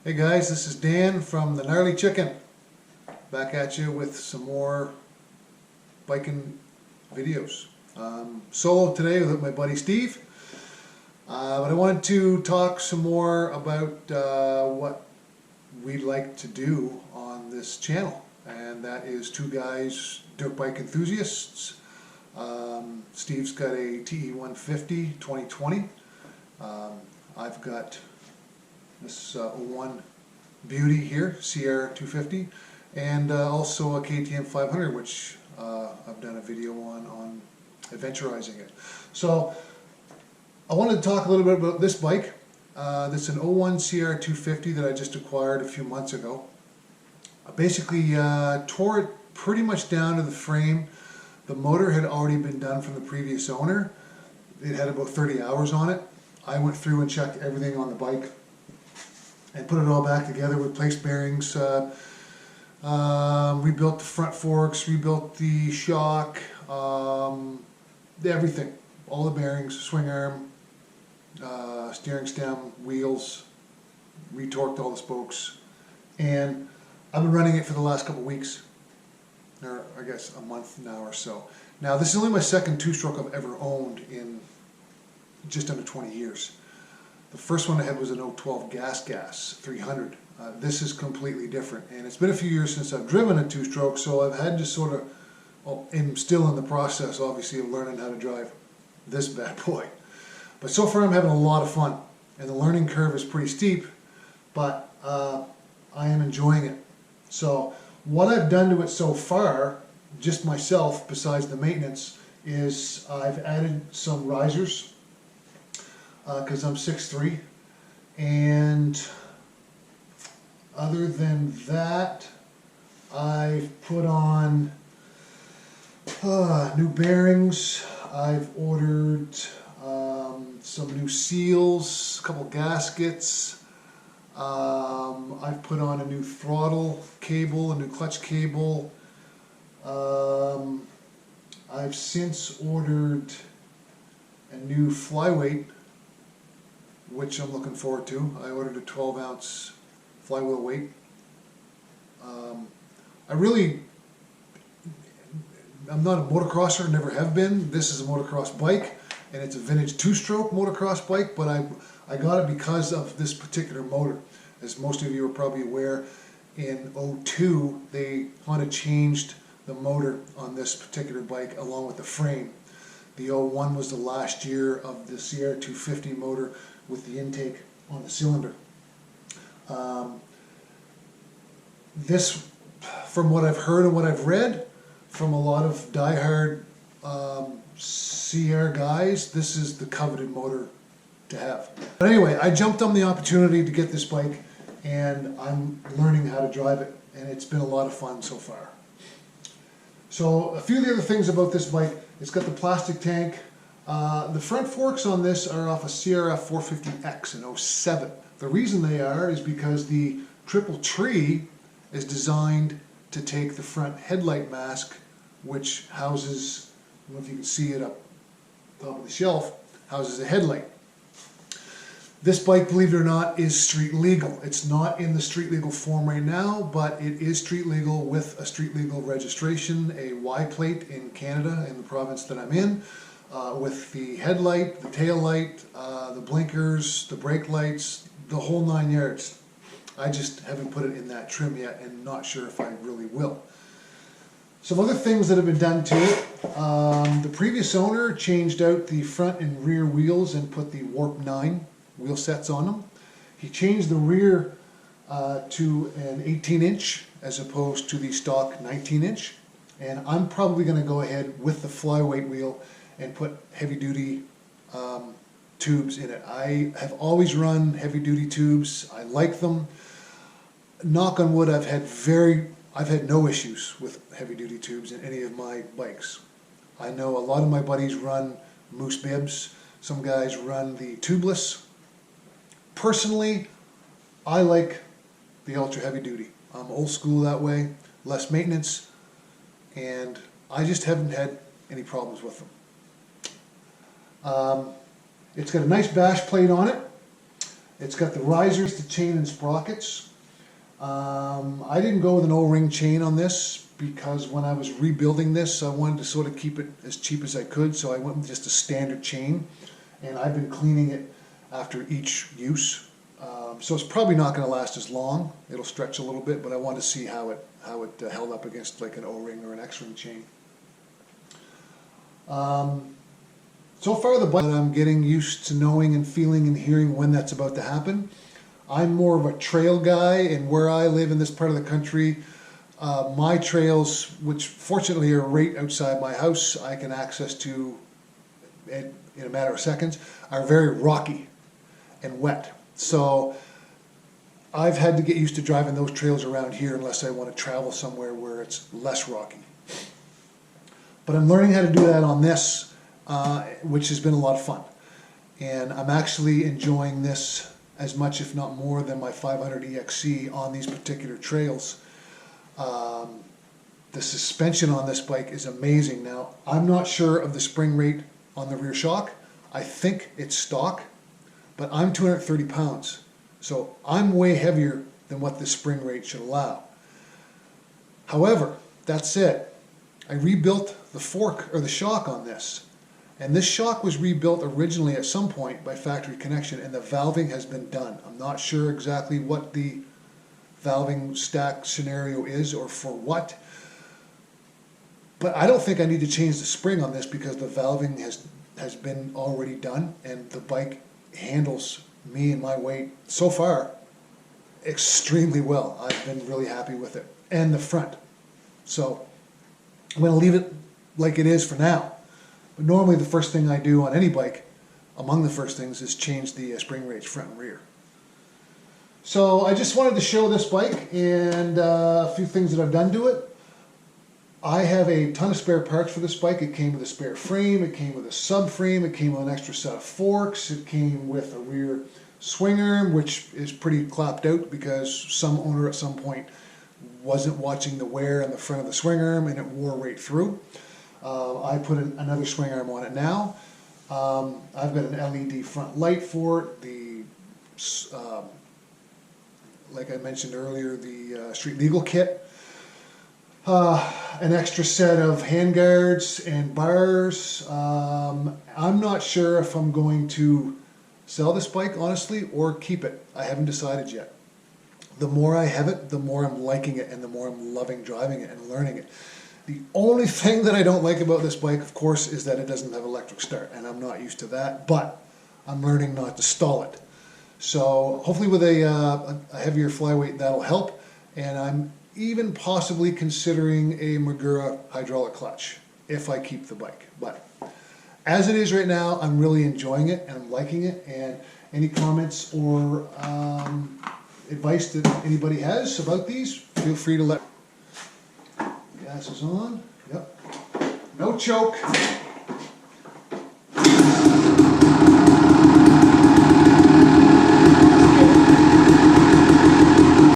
Hey guys, this is Dan from the Gnarly Chicken. Back at you with some more biking videos. Solo today with my buddy Steve. But I wanted to talk some more about what we'd like to do on this channel. And that is two guys, dirt bike enthusiasts. Steve's got a TE150 2020. I've got this 01 Beauty here, CR250, and also a KTM 500, which I've done a video on adventurizing it. So I wanted to talk a little bit about this bike. This is an 01 CR250 that I just acquired a few months ago. I basically tore it pretty much down to the frame. The motor had already been done from the previous owner. It had about 30 hours on it. I went through and checked everything on the bike and put it all back together, replaced bearings, rebuilt the front forks, rebuilt the shock, everything, all the bearings, swing arm, steering stem, wheels, retorqued all the spokes, and I've been running it for the last couple of weeks, or I guess a month now or so. Now this is only my second two-stroke I've ever owned in just under 20 years. The first one I had was an 012 gaskets 300. This is completely different, and it's been a few years since I've driven a two-stroke, so I've had to sort of, well, I'm still in the process, obviously, of learning how to drive this bad boy. But so far I'm having a lot of fun, and the learning curve is pretty steep, but I am enjoying it. So what I've done to it so far, just myself, besides the maintenance, is I've added some risers, because I'm 6'3", and other than that, I've put on new bearings. I've ordered some new seals, a couple gaskets. I've put on a new throttle cable, a new clutch cable. I've since ordered a new flyweight, which I'm looking forward to. I ordered a 12-ounce flywheel weight. I'm not a motocrosser, never have been. This is a motocross bike, and it's a vintage two-stroke motocross bike, but I got it because of this particular motor. As most of you are probably aware, in 02, Honda changed the motor on this particular bike along with the frame. The 01 was the last year of the CR250 motor with the intake on the cylinder. This, from what I've heard and what I've read from a lot of diehard CR guys, this is the coveted motor to have. But anyway, I jumped on the opportunity to get this bike, and I'm learning how to drive it, and it's been a lot of fun so far. So a few of the other things about this bike: it's got the plastic tank. The front forks on this are off a CR250X in 07. The reason they are is because the triple tree is designed to take the front headlight mask, which houses, I don't know if you can see it up top of the shelf, houses a headlight. This bike, believe it or not, is street legal. It's not in the street legal form right now, but it is street legal with a street legal registration, a Y plate in Canada, in the province that I'm in, with the headlight, the tail light, the blinkers, the brake lights, the whole 9 yards. I just haven't put it in that trim yet, and not sure if I really will. Some other things that have been done to it: the previous owner changed out the front and rear wheels and put the Warp 9 wheel sets on them. He changed the rear to an 18-inch as opposed to the stock 19-inch, and I'm probably going to go ahead with the flyweight wheel and put heavy-duty tubes in it. I have always run heavy-duty tubes. I like them. Knock on wood, I've had no issues with heavy-duty tubes in any of my bikes. I know a lot of my buddies run moose bibs. Some guys run the tubeless. Personally, I like the ultra heavy-duty. I'm old school that way, less maintenance, and I just haven't had any problems with them. It's got a nice bash plate on it. It's got the risers to chain and sprockets. I didn't go with an O-ring chain on this because when I was rebuilding this, I wanted to sort of keep it as cheap as I could, so I went with just a standard chain, and I've been cleaning it after each use. So it's probably not going to last as long. It'll stretch a little bit, but I wanted to see how it held up against like an O-ring or an X-ring chain. So far the bike, I'm getting used to knowing and feeling and hearing when that's about to happen. I'm more of a trail guy, and where I live in this part of the country, my trails, which fortunately are right outside my house, I can access to in a matter of seconds, are very rocky and wet. So I've had to get used to driving those trails around here unless I want to travel somewhere where it's less rocky. But I'm learning how to do that on this, which has been a lot of fun. And I'm actually enjoying this as much, if not more, than my 500 EXC on these particular trails. The suspension on this bike is amazing. Now, I'm not sure of the spring rate on the rear shock. I think it's stock, but I'm 230 pounds. So I'm way heavier than what the spring rate should allow. However, that said, I rebuilt the fork or the shock on this. And this shock was rebuilt originally at some point by factory connection, and the valving has been done. I'm not sure exactly what the valving stack scenario is or for what, but I don't think I need to change the spring on this because the valving has been already done, and the bike handles me and my weight so far extremely well. I've been really happy with it, and the front. So I'm going to leave it like it is for now. But normally the first thing I do on any bike, among the first things, is change the spring rates front and rear. So I just wanted to show this bike and a few things that I've done to it. I have a ton of spare parts for this bike. It came with a spare frame, it came with a subframe, it came with an extra set of forks, it came with a rear swing arm, which is pretty clapped out because some owner at some point wasn't watching the wear on the front of the swing arm and it wore right through. I put another swing arm on it now. I've got an LED front light for it. Like I mentioned earlier, the street legal kit. An extra set of handguards and bars. I'm not sure if I'm going to sell this bike, honestly, or keep it. I haven't decided yet. The more I have it, the more I'm liking it and the more I'm loving driving it and learning it. The only thing that I don't like about this bike, of course, is that it doesn't have electric start, and I'm not used to that, but I'm learning not to stall it. So hopefully with a heavier flyweight that'll help, and I'm even possibly considering a Magura hydraulic clutch if I keep the bike. But as it is right now, I'm really enjoying it and I'm liking it, and any comments or advice that anybody has about these, feel free to let. Gas is on. Yep. No choke.